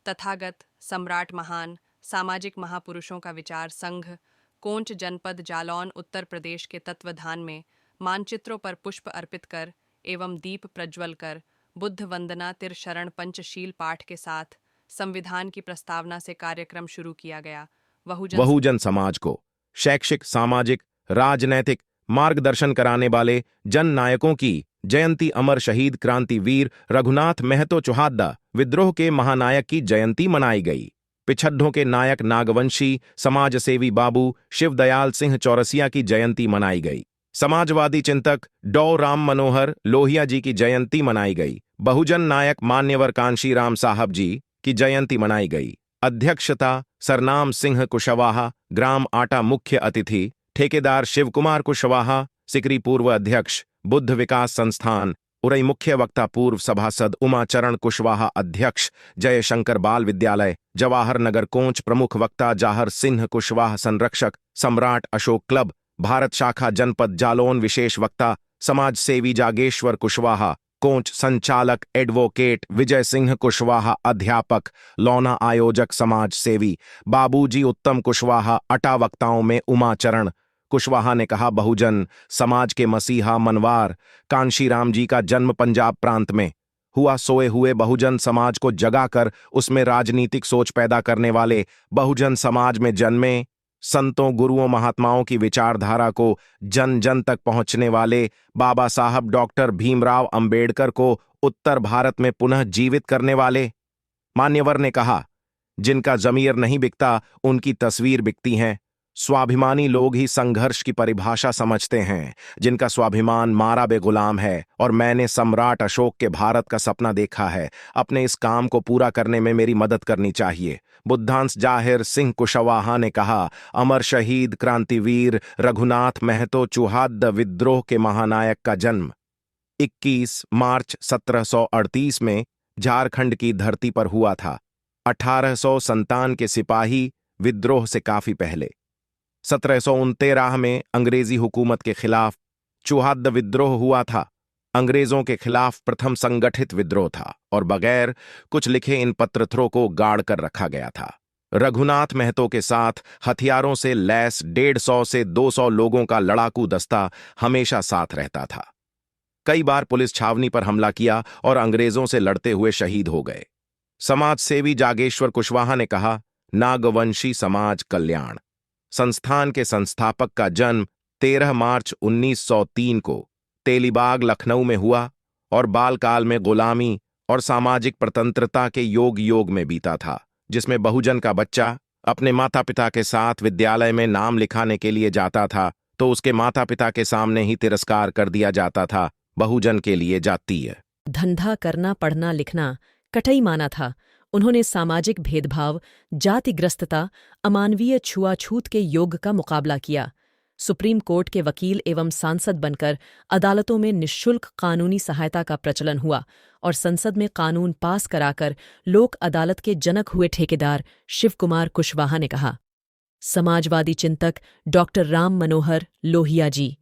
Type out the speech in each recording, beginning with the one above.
तथागत, सम्राट महान, सामाजिक महापुरुषों का विचार संघ, कोंच जनपद जालौन उत्तर प्रदेश के तत्वधान में मानचित्रों पर पुष्प अर्पित कर एवं दीप प्रज्वल कर बुद्ध वंदना तिरशरण पंचशील पाठ के साथ संविधान की प्रस्तावना से कार्यक्रम शुरू किया गया। बहुजन समाज को शैक्षिक, सामाजिक, राजनैतिक मार्गदर्शन कराने वाले जन नायकों की जयंती अमर शहीद क्रांतिवीर रघुनाथ महतो चुहाद्दा विद्रोह के महानायक की जयंती मनाई गई। पिछड्ढों के नायक नागवंशी समाजसेवी बाबू शिवदयाल सिंह चौरसिया की जयंती मनाई गई। समाजवादी चिंतक डॉ राम मनोहर लोहिया जी की जयंती मनाई गई। बहुजन नायक मान्यवर कांशीराम साहब जी की जयंती मनाई गई। अध्यक्षता सरनाम सिंह कुशवाहा, ग्राम आटा मुख्य अतिथि ठेकेदार शिवकुमार कुशवाहा, सिकरी पूर्व अध्यक्ष बुद्ध विकास संस्थान उरई, मुख्य वक्ता पूर्व सभासद उमाचरण कुशवाहा, अध्यक्ष जयशंकर बाल विद्यालय जवाहर नगर कोंच, प्रमुख वक्ता जाहर सिंह कुशवाहा, संरक्षक सम्राट अशोक क्लब भारत शाखा जनपद जालौन, विशेष वक्ता समाज सेवी जागेश्वर कुशवाहा कोंच, संचालक एडवोकेट विजय सिंह कुशवाहा, अध्यापक लौना, आयोजक समाज सेवी बाबूजी उत्तम कुशवाहा। अटा वक्ताओं में उमाचरण कुशवाहा ने कहा, बहुजन समाज के मसीहा मनवार कांशीराम जी का जन्म पंजाब प्रांत में हुआ। सोए हुए बहुजन समाज को जगाकर उसमें राजनीतिक सोच पैदा करने वाले, बहुजन समाज में जन्मे संतों, गुरुओं, महात्माओं की विचारधारा को जन जन तक पहुंचने वाले बाबा साहब डॉक्टर भीमराव अंबेडकर को उत्तर भारत में पुनः जीवित करने वाले। मान्यवर ने कहा, जिनका जमीर नहीं बिकता उनकी तस्वीर बिकती है। स्वाभिमानी लोग ही संघर्ष की परिभाषा समझते हैं, जिनका स्वाभिमान मारा बेगुलाम है। और मैंने सम्राट अशोक के भारत का सपना देखा है। अपने इस काम को पूरा करने में मेरी मदद करनी चाहिए। बुद्धांश जाहिर सिंह कुशवाहा ने कहा, अमर शहीद क्रांतिवीर रघुनाथ महतो चुहाद्दा विद्रोह के महानायक का जन्म 21 मार्च 1738 में झारखंड की धरती पर हुआ था। 1857 के सिपाही विद्रोह से काफी पहले 1769 में अंग्रेजी हुकूमत के खिलाफ चुहाद्दा विद्रोह हुआ था। अंग्रेजों के खिलाफ प्रथम संगठित विद्रोह था और बगैर कुछ लिखे इन पत्रथरों को गाड़ कर रखा गया था। रघुनाथ महतो के साथ हथियारों से लैस 150 से 200 लोगों का लड़ाकू दस्ता हमेशा साथ रहता था। कई बार पुलिस छावनी पर हमला किया और अंग्रेजों से लड़ते हुए शहीद हो गए। समाज सेवी जागेश्वर कुशवाहा ने कहा, नागवंशी समाज कल्याण संस्थान के संस्थापक का जन्म 13 मार्च 1903 को तेलीबाग लखनऊ में हुआ और बालकाल में गुलामी और सामाजिक प्रतंत्रता के योग में बीता था, जिसमें बहुजन का बच्चा अपने माता पिता के साथ विद्यालय में नाम लिखाने के लिए जाता था तो उसके माता पिता के सामने ही तिरस्कार कर दिया जाता था। बहुजन के लिए जातीय धंधा करना, पढ़ना लिखना कठई माना था। उन्होंने सामाजिक भेदभाव, जातिग्रस्तता, अमानवीय छुआछूत के योग का मुकाबला किया। सुप्रीम कोर्ट के वकील एवं सांसद बनकर अदालतों में निःशुल्क कानूनी सहायता का प्रचलन हुआ और संसद में कानून पास कराकर लोक अदालत के जनक हुए ठेकेदार शिवकुमार कुशवाहा ने कहा। समाजवादी चिंतक डॉक्टर राम मनोहर लोहिया जी,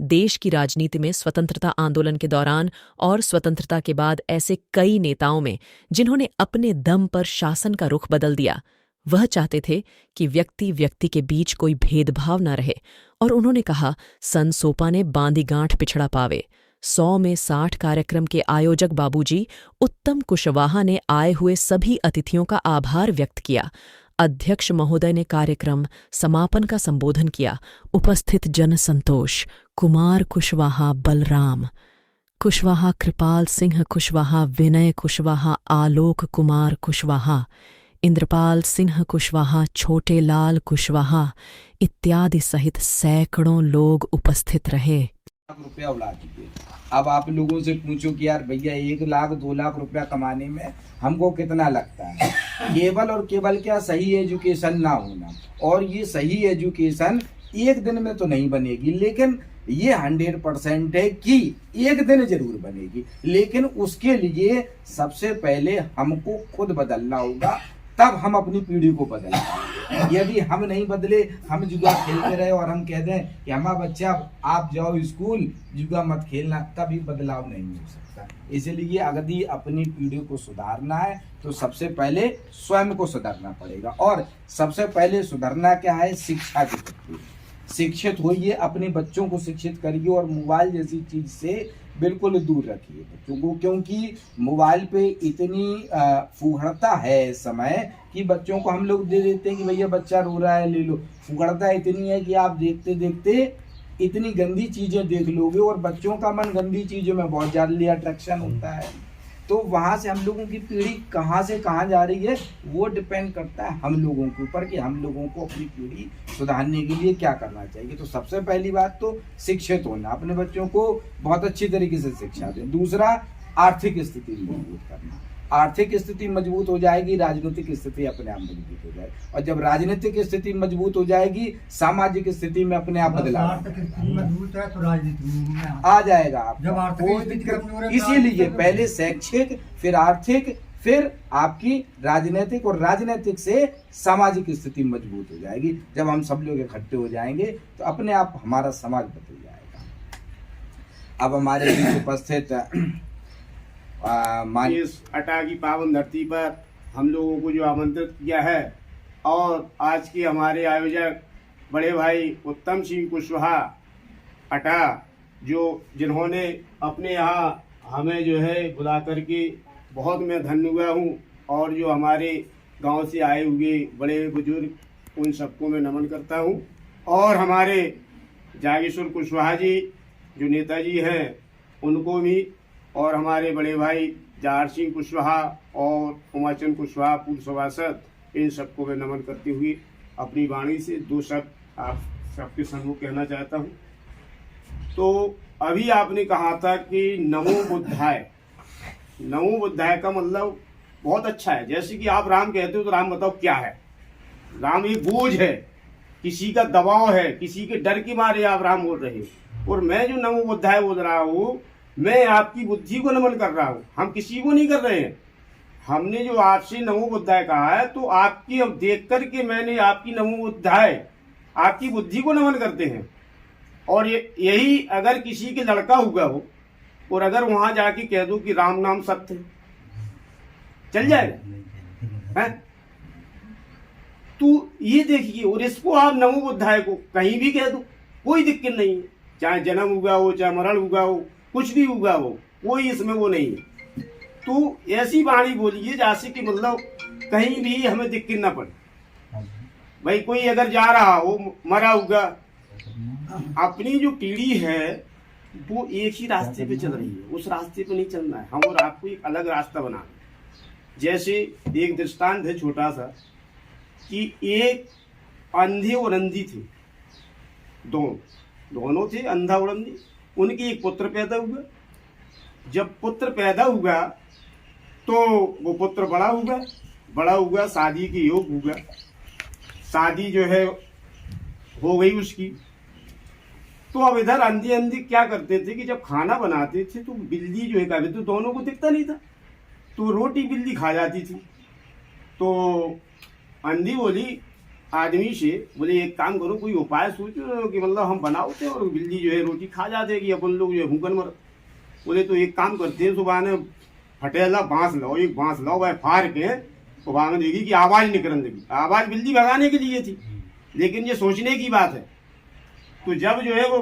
देश की राजनीति में स्वतंत्रता आंदोलन के दौरान और स्वतंत्रता के बाद ऐसे कई नेताओं में जिन्होंने अपने दम पर शासन का रुख बदल दिया। वह चाहते थे कि व्यक्ति व्यक्ति के बीच कोई भेदभाव न रहे और उन्होंने कहा, सन सोपा ने बांधी गांठ पिछड़ा पावे। 100 में 60 कार्यक्रम के आयोजक बाबूजी उत्तम कुशवाहा ने आए हुए सभी अतिथियों का आभार व्यक्त किया। अध्यक्ष महोदय ने कार्यक्रम समापन का संबोधन किया। उपस्थित जन संतोष कुमार कुशवाहा, बलराम कुशवाहा, कृपाल सिंह कुशवाहा, विनय कुशवाहा, आलोक कुमार कुशवाहा, इंद्रपाल सिंह कुशवाहा, छोटे लाल कुशवाहा इत्यादि सहित सैकड़ों लोग उपस्थित रहे। रुपया उड़ा चुके। अब आप लोगों से पूछो कि यार भैया 1 लाख 2 लाख रुपया कमाने में हमको कितना लगता है। केवल और केवल क्या सही एजुकेशन ना होना, और ये सही एजुकेशन एक दिन में तो नहीं बनेगी, लेकिन ये 100% है कि एक दिन जरूर बनेगी। लेकिन उसके लिए सबसे पहले हमको खुद बदलना होगा, तब हम अपनी पीढ़ी को बदल पाएंगे। यदि हम नहीं बदले, हम जुआ खेलते रहे और हम कह दें कि हमारा बच्चा आप जाओ स्कूल, जुआ मत खेलना, कभी बदलाव नहीं हो सकता। इसलिए अगर अपनी पीढ़ी को सुधारना है तो सबसे पहले स्वयं को सुधारना पड़ेगा। और सबसे पहले सुधरना क्या है? शिक्षा के प्रति शिक्षित होइए, अपने बच्चों को शिक्षित करिए और मोबाइल जैसी चीज से बिल्कुल दूर रखिए बच्चों को, क्योंकि मोबाइल पे इतनी फुहड़ता है इस समय कि बच्चों को हम लोग दे देते हैं कि भैया बच्चा रो रहा है ले लो। फुहड़ता इतनी है कि आप देखते देखते इतनी गंदी चीजें देख लोगे, और बच्चों का मन गंदी चीजों में बहुत ज्यादा अट्रैक्शन होता है। तो वहाँ से हम लोगों की पीढ़ी कहाँ से कहाँ जा रही है वो डिपेंड करता है हम लोगों के ऊपर कि हम लोगों को अपनी पीढ़ी सुधारने के लिए क्या करना चाहिए। तो सबसे पहली बात तो शिक्षित होना, अपने बच्चों को बहुत अच्छी तरीके से शिक्षा दें। दूसरा, आर्थिक स्थिति मजबूत करना। आर्थिक स्थिति मजबूत हो जाएगी, राजनीतिक स्थिति अपने आप मजबूत हो जाएगी, और जब राजनीतिक स्थिति मजबूत हो जाएगी, सामाजिक स्थिति में अपने आप बदलाव मजबूत है तो राजनीति में आ जाएगा आप। जब आर्थिक कोई स्थिति दिक्कत कमजोर है, इसीलिए पहले शैक्षिक, फिर आर्थिक, फिर आपकी राजनीतिक, और राजनीतिक से सामाजिक स्थिति मजबूत हो जाएगी। जब हम सब लोग इकट्ठे हो जाएंगे तो अपने आप हमारा समाज बदल जाएगा। अब हमारे बीच उपस्थित इस अटा की पावन धरती पर हम लोगों को जो आमंत्रित किया है, और आज के हमारे आयोजक बड़े भाई उत्तम सिंह कुशवाहा अटा, जिन्होंने अपने यहाँ हमें जो है बुला करके बहुत मैं धन्य हुआ हूँ। और जो हमारे गांव से आए हुए बड़े बुजुर्ग, उन सबको मैं नमन करता हूँ। और हमारे जागेश्वर कुशवाहा जी जो नेताजी हैं उनको भी, और हमारे बड़े भाई जहार सिंह कुशवाहा और उमाचंद कुशवाहा पूर्व सभासद, इन सबको मैं नमन करते हुए अपनी वाणी से दो शब्द आप सबके सम्मुख कहना चाहता हूँ। तो अभी आपने कहा था कि नमो बुद्धाय। नमो बुद्धाय का मतलब बहुत अच्छा है। जैसे कि आप राम कहते हो तो राम बताओ क्या है? राम एक बोझ है, किसी का दबाव है, किसी के डर के मारे आप राम बोल रहे हो। और मैं जो नमो बुद्धाय बोल रहा हूँ, मैं आपकी बुद्धि को नमन कर रहा हूँ, हम किसी को नहीं कर रहे हैं। हमने जो आपसे नमो बुद्धाय कहा है तो आपकी अब देख करके मैंने आपकी नमो बुद्धाय, आपकी बुद्धि को नमन करते हैं। और यही अगर किसी के लड़का हुआ हो और अगर वहां जाके कह दो कि राम नाम सत्य है, चल जाएगा है? तो ये देखिए, और इसको आप नमो बुद्धाय को कहीं भी कह दो, कोई दिक्कत नहीं है। चाहे जन्म हुआ हो, चाहे मरण हुआ हो, कुछ भी हुआ हो, कोई इसमें वो नहीं है। तो ऐसी वाणी बोलिए जैसे कि मतलब कहीं भी हमें दिक्कत ना पड़े। भाई कोई अगर जा रहा हो, मरा होगा, अपनी जो पीढ़ी है वो एक ही रास्ते पे चल रही है, उस रास्ते पे नहीं चलना है। हम और आपको एक अलग रास्ता बनाना है। जैसे एक दृष्टांत है छोटा सा कि एक अंधे और अंधी थे, दोनों थे, अंधा और अंधी। उनके एक पुत्र पैदा हुआ। जब पुत्र पैदा हुआ तो वो पुत्र बड़ा हुआ, शादी के योग हुआ। शादी जो है हो गई उसकी। तो अब इधर अंधी क्या करते थे कि जब खाना बनाते थे तो बिल्ली जो है कभी तो दोनों को दिखता नहीं था, तो रोटी बिल्ली खा जाती थी। तो अंधी बोली आदमी से, बोले एक काम करो, कोई उपाय सोचो कि मतलब हम बनाओ थे और बिल्ली जो है रोटी खा जाते कि अपन लोग जो है भूखन मर। बोले तो एक काम करते हैं, सुबह ने फटेला बांस लाओ, एक बांस लाओ, भाई फाड़ के सुबह में देखी कि आवाज निकलने लगी। आवाज बिल्ली भगाने के लिए थी, लेकिन ये सोचने की बात है। तो जब जो है वो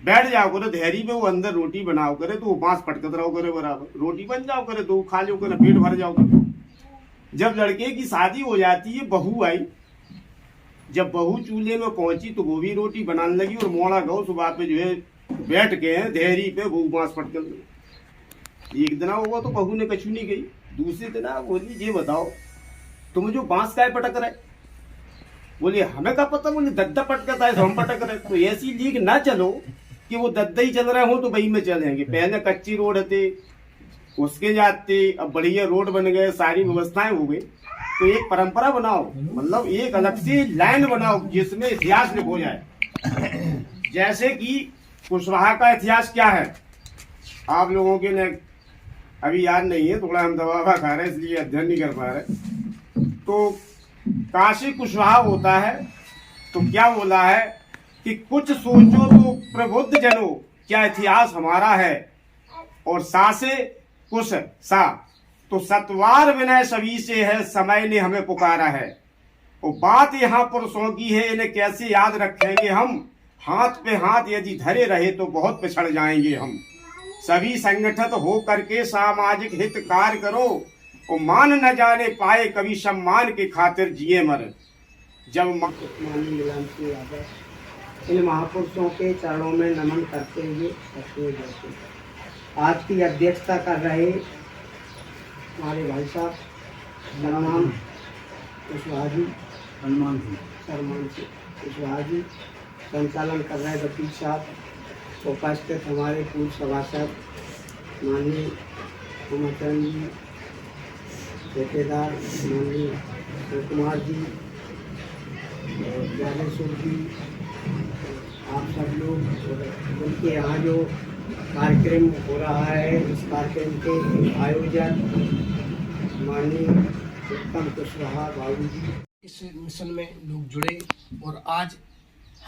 बैठ जाओ करे धैर्य पे, वो अंदर रोटी बनाओ करे तो वो बांस पटकत रहो करे, बराबर रोटी बन जाओ करे तो खा लो करे, पेट भर जाओ करे। जब लड़के की शादी हो जाती है, बहू आई, जब बहू चूल्हे में पहुंची तो वो भी रोटी बनाने लगी और मोड़ा गौ सुबह पे जो है बैठ के धैर्य पे वो बांस पटक। एक दिन हुआ तो बहू ने कछू नहीं गई। दूसरे दिन बोली ये बताओ तुम जो बांस का पटक रहे? बोले हमें क्या पता, बोले दद्दा पटकता है तो हम पटक रहे। तो ऐसी लीक ना चलो कि वो दद्दा ही चल रहे हो तो वही में चलेंगे। पहले कच्ची रोड थे, उसके जाते, अब बढ़िया रोड बन गए, सारी व्यवस्थाएं हो गई। तो एक परंपरा बनाओ, मतलब एक अलग से लाइन बनाओ जिसमें इतिहास लिखो जाए। जैसे कि कुशवाहा का इतिहास क्या है आप लोगों के ने अभी याद नहीं है, थोड़ा हम दवा खा रहे हैं इसलिए अध्ययन नहीं कर पा रहे। तो काशी कुशवाहा होता है तो क्या बोला है कि कुछ सोचो तो प्रबुद्ध जनों, क्या इतिहास हमारा है, और सा से कुश सा, तो सतवार विनय सभी से है, समय ने हमें पुकारा है। और बात यहाँ पुरुषों की है, इन्हें कैसे याद रखेंगे हम, हाथ पे हाथ यदि धरे रहे तो बहुत पिछड़ जाएंगे हम। सभी संगठित हो करके सामाजिक हित कार्य करो, और मान न जाने पाए कभी सम्मान के खातिर जिए मर। जब माननीय नीलाम सिंह यादव इन महापुरुषों के चरणों में नमन करते हुए तस्वीर लेते हैं। आज की अध्यक्षता कर रहे हमारे भाई साहब सलमान कुशवाहा जी, सलमान सिंह कुशवाहा जी, संचालन कर रहे वकील साहब, उपस्थित हमारे पूर्व सभासद माननीय उमाचरण जी, ठेकेदार माननीय शिव कुमार जी, ज्ञानेश्वर जी, आप सब लोग, उनके यहाँ जो कार्यक्रम हो रहा है, इस कार्यक्रम के आयोजक माननीय उत्तम कुशवाहा बाबू जी। इस मिशन में लोग जुड़े और आज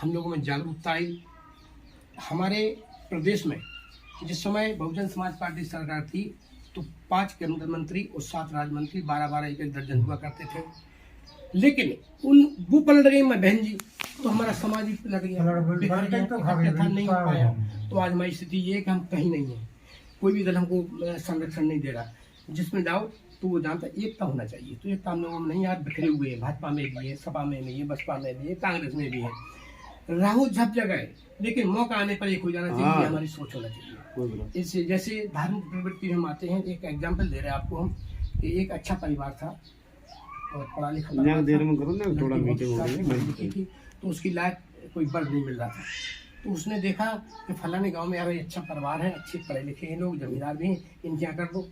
हम लोगों में जागरूकता आई। हमारे प्रदेश में जिस समय बहुजन समाज पार्टी सरकार थी तो 5 केंद्रीय मंत्री और 7 राज्य मंत्री, 12-12 एक दर्जन हुआ करते थे, लेकिन वो पलट गई मैं बहन जी, तो हमारा समाज ही पलट गया, नहीं हो पाया। तो आज हमारी स्थिति ये है कि हम कहीं नहीं है, कोई भी दल हमको संरक्षण नहीं दे रहा। जिसमें जाओ तो वो जानता एकता होना चाहिए, तो एकता हम लोगों में नहीं, आज बिखरे हुए हैं। भाजपा में भी है, सपा में भी है, बसपा में भी है, कांग्रेस में भी है, राहु झप जगह है, लेकिन मौका आने पर एक हो जाना चाहिए, हमारी सोच होना चाहिए। इससे जैसे धार्मिक प्रवृत्ति में हम आते हैं, एक एग्जाम्पल दे रहे हैं आपको हम कि एक अच्छा परिवार था और पढ़ा लिखा थी, तो उसकी लायक कोई वर्ग नहीं मिल रहा था। तो उसने देखा कि फलाने गांव में यार अच्छा परिवार है, अच्छे पढ़े लिखे हैं लोग, जमींदार भी हैं, इनके यहाँ कर दो,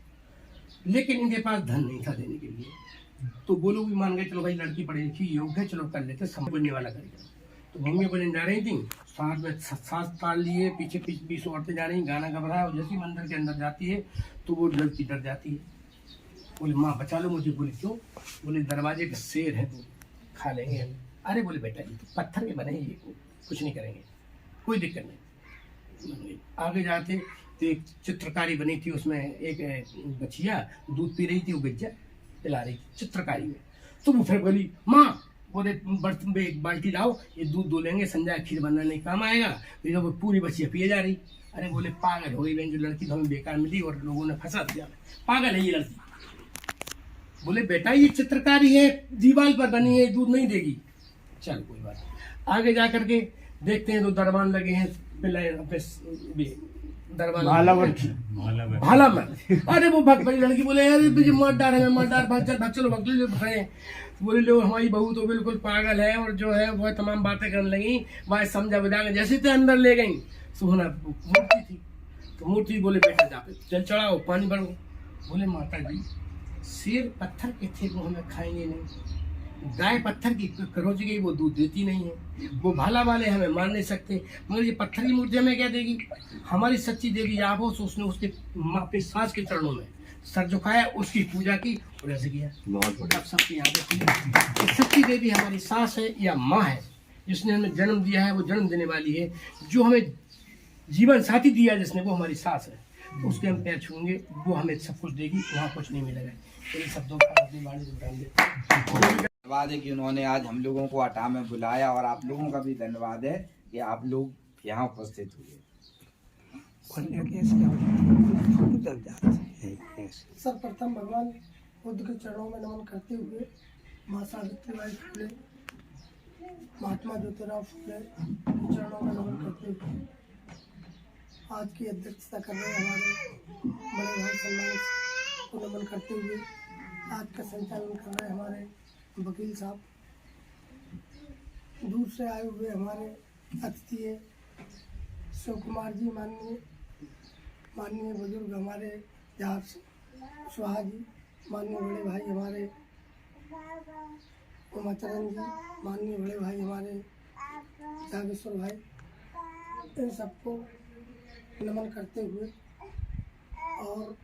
लेकिन इनके पास धन नहीं था देने के लिए। तो वो लोग भी मान गए, चलो भाई लड़की पढ़ी लिखी योग्य है, चलो कर लेते, समझने वाला करेगा। तो मम्मी बोले जा रही थी, साथ में 7 ताल लिए, पीछे 20 औरतें जा रही, गाना गा रहा है, और जैसे मंदिर के अंदर जाती है तो वो लड़की डर जाती है, बोले माँ बचा लो मुझे। बोले क्यों? बोले दरवाजे के शेर है, तो खा लेंगे हम। अरे बोले बेटा ये तो पत्थर के बने हैं, ये कुछ नहीं करेंगे, कोई दिक्कत नहीं। आगे जाते तो एक चित्रकारी बनी थी, उसमें एक बच्चिया दूध पी रही थी, वो गज्जा पिला रही थी चित्रकारी में। तो वो फिर बोली माँ, बोले बर्तन में एक बाल्टी लाओ, ये दूध दो लेंगे, संजय खीर बनाने काम आएगा। तो वो पूरी बच्चिया पिए जा रही। अरे बोले पागल हो गई बहन, जो लड़की तो हमें बेकार मिली और लोगों ने फंसा दिया, पागल है ये लड़की। बोले बेटा ये चित्रकारी है, दीवार पर बनी है, दूध नहीं देगी। चल कोई बात नहीं। आगे जा करके देखते हैं तो दरबान लगे हैं, दरबान भाला में। अरे वो भग पड़ी लड़की, बोले अरे मार डार है, मार डार, भाग चलो भाग। बोले लो हमारी बहू तो बिल्कुल पागल है, और जो है वो तमाम बातें करने लगी, वह समझा बुझा के जैसे थे अंदर ले गई। सुना मूर्ति थी, तो मूर्ति बोले बेटा जाके चल चढ़ाओ, पानी भरो। बोले माता जी शेर पत्थर के थे, वो हमें खाएंगे नहीं, गाय पत्थर की खरोच गई, वो दूध देती नहीं है, वो भाला वाले हमें मार नहीं सकते, मगर ये पत्थर की मूर्ति हमें क्या देगी? हमारी सच्ची देवी आप हो। तो उसने उसके माँ पे सास के चरणों में सर झुकाया, उसकी पूजा की और ऐसे किया। बहुत सबकी याद सच्ची देवी हमारी सास है या माँ है, जिसने हमें जन्म दिया है, वो जन्म देने वाली है। जो हमें जीवन साथी दिया जिसने, वो हमारी सास है। उसके हम पैर छूएंगे, वो हमें सब कुछ देगी, वहाँ कुछ नहीं मिलेगा। इन शब्दों का अपनी वाणी धन्यवाद है कि उन्होंने आज हम लोगों को अटा में बुलाया, और आप लोगों का भी धन्यवाद है कि आप लोग यहाँ उपस्थित हुए। सर्वप्रथम भगवान बुद्ध के चरणों में नमन करते हुए माँ सावित्रीबाई फुले, महात्मा ज्योतिराव फुले के चरणों में नमन करते हुए आज की अध्यक्षता कर रहे हमारे बड़े भाई सलमान को नमन करते हुए आज का संचालन कर रहे हमारे वकील साहब, दूर से आए हुए हमारे अतिथि शिव कुमार जी, माननीय बुजुर्ग हमारे जहाँ कुशवाहा जी, माननीय बड़े भाई हमारे उमाचरण जी, माननीय बड़े भाई हमारे जागेश्वर भाई, इन सबको नमन करते हुए और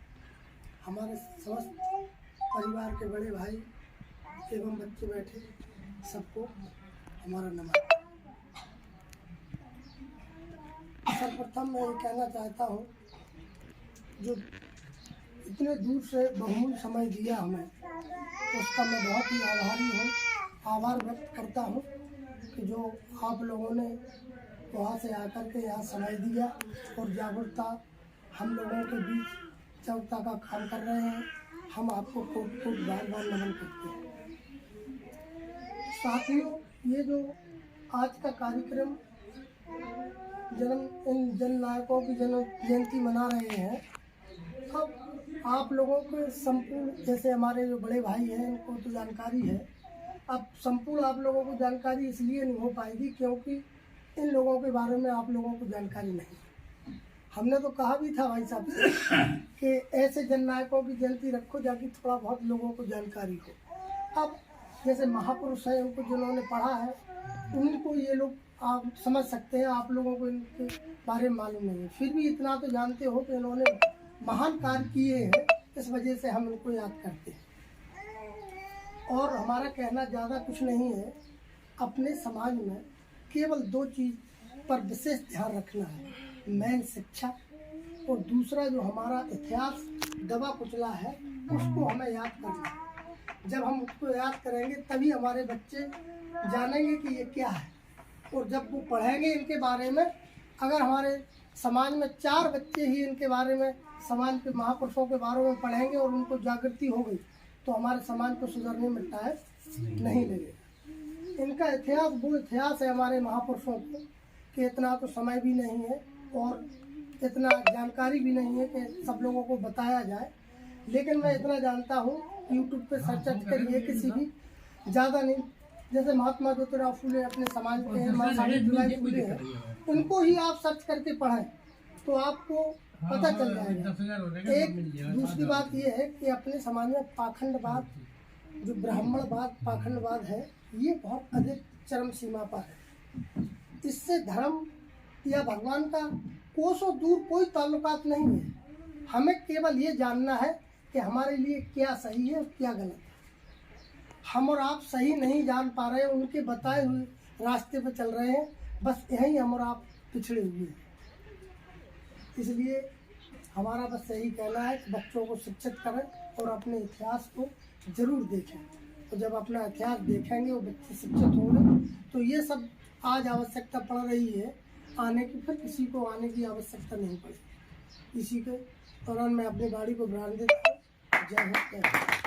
हमारे समस्त परिवार के बड़े भाई एवं बच्चे बैठे सबको हमारा नमन। सर्वप्रथम मैं ये कहना चाहता हूँ, जो इतने दूर से बहुमूल्य समय दिया हमें, उसका मैं बहुत ही आभारी हूँ, आभार व्यक्त करता हूँ कि जो आप लोगों ने वहाँ से आकर के यहाँ समय दिया और जागरूकता हम लोगों के बीच जागरूकता का काम कर रहे हैं। हम आपको कोट कोट बार बार नमन करते हैं। साथियों, ये जो आज का कार्यक्रम इन जन नायकों की जन्म जयंती मना रहे हैं, अब आप लोगों के संपूर्ण, जैसे हमारे जो बड़े भाई हैं इनको तो जानकारी है, अब संपूर्ण आप लोगों को जानकारी इसलिए नहीं हो पाएगी क्योंकि इन लोगों के बारे में आप लोगों को जानकारी नहीं। हमने तो कहा भी था भाई साहब से कि ऐसे जननायकों की जयंती रखो जाकि थोड़ा बहुत लोगों को जानकारी हो। अब जैसे महापुरुष हैं, उनको जिन्होंने पढ़ा है उनको ये लोग आप समझ सकते हैं, आप लोगों को इनके बारे में मालूम नहीं है, फिर भी इतना तो जानते हो कि इन्होंने महान कार्य किए हैं, इस वजह से हम इनको याद करते हैं। और हमारा कहना ज़्यादा कुछ नहीं है, अपने समाज में केवल 2 चीज़ पर विशेष ध्यान रखना है, मेन शिक्षा और दूसरा जो हमारा इतिहास दबा कुचला है उसको हमें याद करना है। जब हम उसको याद करेंगे तभी हमारे बच्चे जानेंगे कि ये क्या है, और जब वो पढ़ेंगे इनके बारे में, अगर हमारे समाज में 4 बच्चे ही इनके बारे में, समाज के महापुरुषों के बारे में पढ़ेंगे और उनको जागृति हो गई तो हमारे समाज को सुधरने में टाइम नहीं लगेगा। इनका इतिहास वो इतिहास है हमारे महापुरुषों को कि इतना तो समय भी नहीं है और इतना जानकारी भी नहीं है कि सब लोगों को बताया जाए। लेकिन मैं इतना जानता हूँ, यूट्यूब पे सर्च करिए, किसी भी ज़्यादा नहीं, जैसे महात्मा ज्योतिराव फूले अपने समाज के हैं, माँ सावित्रीबाई फूले हैं, उनको ही आप सर्च करके पढ़ें तो आपको पता चल जाएगा। एक दूसरी बात ये है कि अपने समाज में पाखंडवाद, जो ब्राह्मणवाद पाखंडवाद है, ये बहुत अधिक चरम सीमा पर है। इससे धर्म या भगवान का कोसों दूर कोई ताल्लुकात नहीं है। हमें केवल ये जानना है कि हमारे लिए क्या सही है और क्या गलत है। हम और आप सही नहीं जान पा रहे हैं, उनके बताए हुए रास्ते पर चल रहे हैं, बस यही हम और आप पिछड़े हुए हैं। इसलिए हमारा बस यही कहना है कि बच्चों को शिक्षित करें और अपने इतिहास को ज़रूर देखें। तो जब अपना इतिहास देखेंगे वो बच्चे शिक्षित होंगे तो ये सब आज आवश्यकता पड़ रही है आने की, फिर किसी को आने की आवश्यकता नहीं पड़ेगी। इसी के दौरान मैं अपनी गाड़ी को ब्रांड देता हूँ। जय हिंद।